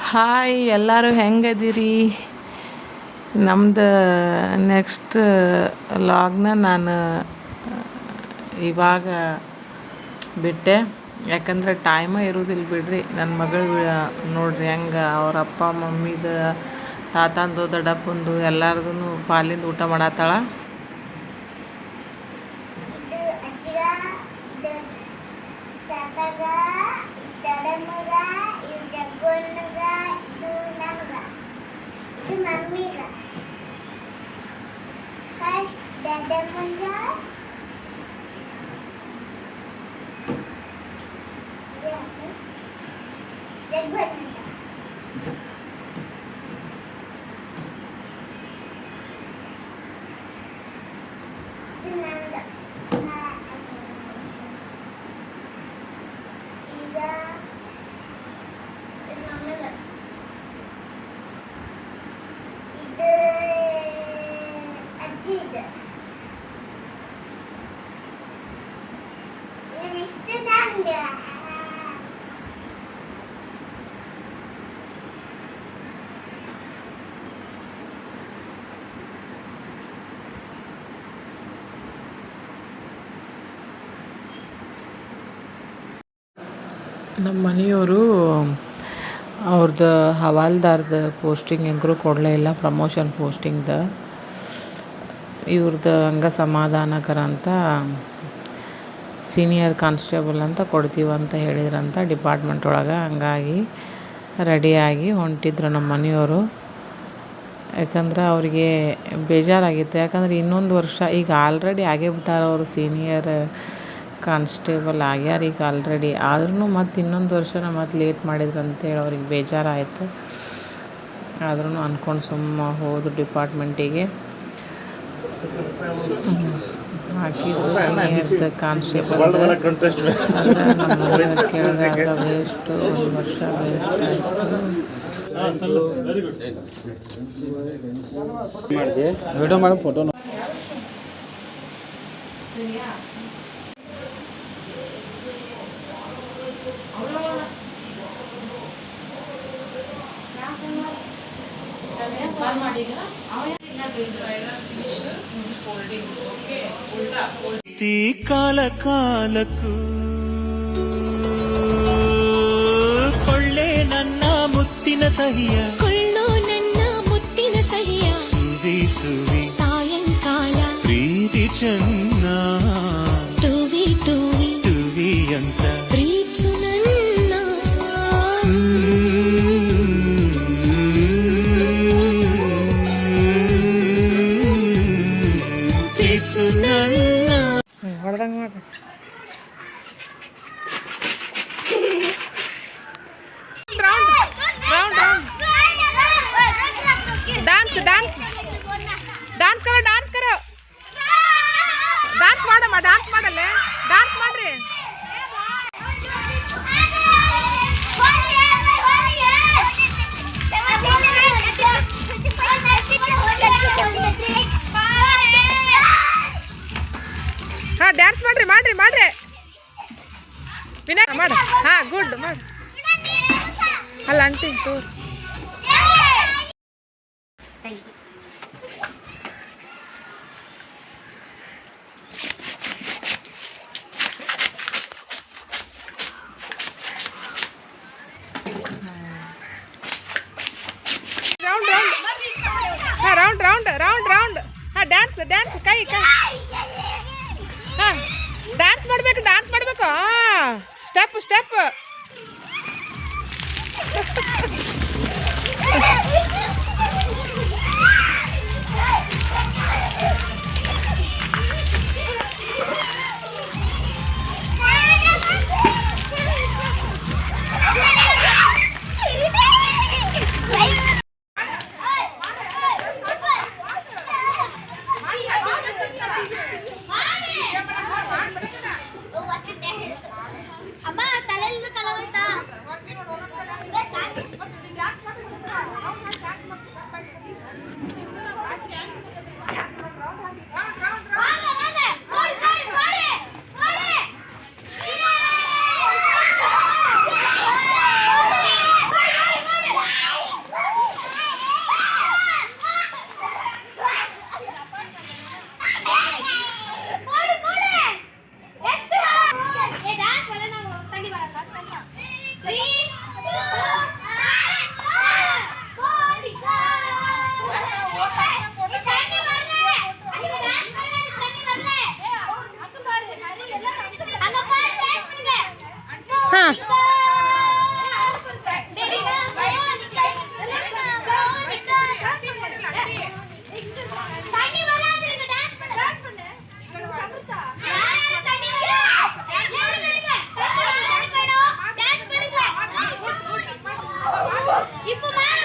Hi ಎಲ್ಲರೂ ಹೆಂಗದಿರಿ. ನಮ್ದು next ಲಾಗ್ನ ನಾನು ಇವಾಗ ಬಿಟ್ಟೆ, ಯಾಕಂದ್ರೆ ಟೈಮೇ ಇರೋದಿಲ್ಲ ಬಿಡ್ರಿ. ನನ್ನ ಮಗಳು ನೋಡ್ರಿ ಹೆಂಗೆ ಅವ್ರ ಅಪ್ಪ ಮಮ್ಮಿದು ತಾತಂದು ದೊಡ್ಡಪ್ಪಂದು ಎಲ್ಲಾರ್ದು ಪಾಲಿಂದ ಊಟ ಮಾಡತ್ತಾಳ. ನಮ್ಮ ಮನೆಯವರು ಅವ್ರದ್ದು ಹವಾಲ್ದಾರ್ದು ಪೋಸ್ಟಿಂಗ್ ಹೆಂಗರೂ ಕೊಡಲೇ ಇಲ್ಲ, ಪ್ರಮೋಷನ್ ಪೋಸ್ಟಿಂಗ್ದು. ಇವ್ರದ್ದು ಹಂಗೆ ಸಮಾಧಾನಕರ ಅಂತ ಸೀನಿಯರ್ ಕಾನ್ಸ್ಟೇಬಲ್ ಅಂತ ಕೊಡ್ತೀವಂತ ಹೇಳಿದ್ರಂತ ಡಿಪಾರ್ಟ್ಮೆಂಟ್ ಒಳಗೆ. ಹಂಗಾಗಿ ರೆಡಿಯಾಗಿ ಹೊಂಟಿದ್ರು ನಮ್ಮ ಮನೆಯವರು. ಯಾಕಂದ್ರೆ ಅವ್ರಿಗೆ ಬೇಜಾರಾಗಿತ್ತು, ಯಾಕಂದ್ರೆ ಇನ್ನೊಂದು ವರ್ಷ ಈಗ ಆಲ್ರೆಡಿ ಆಗೇ ಬಿಟ್ಟಾರ ಅವರು ಸೀನಿಯರ್ ಕಾನ್ಸ್ಟೇಬಲ್ ಆಗ್ಯಾರ ಈಗ ಆಲ್ರೆಡಿ. ಆದ್ರೂ ಮತ್ತು ಇನ್ನೊಂದು ವರ್ಷನ ಮತ್ತು ಲೇಟ್ ಮಾಡಿದ್ರು ಅಂತೇಳಿ ಅವ್ರಿಗೆ ಬೇಜಾರಾಯಿತು. ಆದ್ರೂ ಅಂದ್ಕೊಂಡು ಸುಮ್ಮ ಹೋದ್ರು ಡಿಪಾರ್ಟ್ಮೆಂಟಿಗೆ. ಹಾಕಿದ್ರು ಸೀನಿಯರ್ದು ಕಾನ್ಸ್ಟೇಬಲ್. ಆದರೆ ನಮ್ಮ ಕೇಳಿದಾಗ ವೇಸ್ಟು, ಒಂದು ವರ್ಷ ವೇಸ್ಟ್ ಆಯಿತು. ವಿಡಿಯೋ ಮಾಡಿ ಫೋಟೋ ಕಾಲ ಕಾಲಕ್ಕೂ ಕೊಳ್ಳೆ ನನ್ನ ಮುತ್ತಿನ ಸಹಿಯ, ಕೊಳ್ಳೋ ನನ್ನ ಮುತ್ತಿನ ಸಹಿಯ, ಸುವಿ ಸುವಿ ಸಾಯಂಕಾಲ ಪ್ರೀತಿ ಚೆನ್ನ, ಟುವಿ ಟುವಿ ಟುವಿ ಅಂತ ಪ್ರೀತ್ಸು ನನ್ನ, ಪ್ರೀತ್ಸು ನನ್ನ. ಹೊಡೆದಂಗೆ ಮಾಡಿ डांस डांस डांस करो डांस करो डांस ಮಾಡಮ್ಮ डांस ಮಾಡಲ್ಲ डांस ಮಾಡ್ರಿ ಹಾ डांस ಮಾಡ್ರಿ ಮಾಡ್ರಿ ಮಾಡ್ರಿ ವಿನಯ್ ಮಾಡು ಹಾ ಗುಡ್ ಮಾಡು ಅಲ್ಲ ಆಂಟಿ ತೋ राउंड राउंड राउंड राउंड हाँ डांस डांस कई कई हाँ डांस ಮಾಡಬೇಕು डांस ಮಾಡಬೇಕು हाँ स्टेप स्टेप ಅಮ್ಮ ತಲೆಯಲ್ಲಿ ಇಪ್ಪು ಬಾ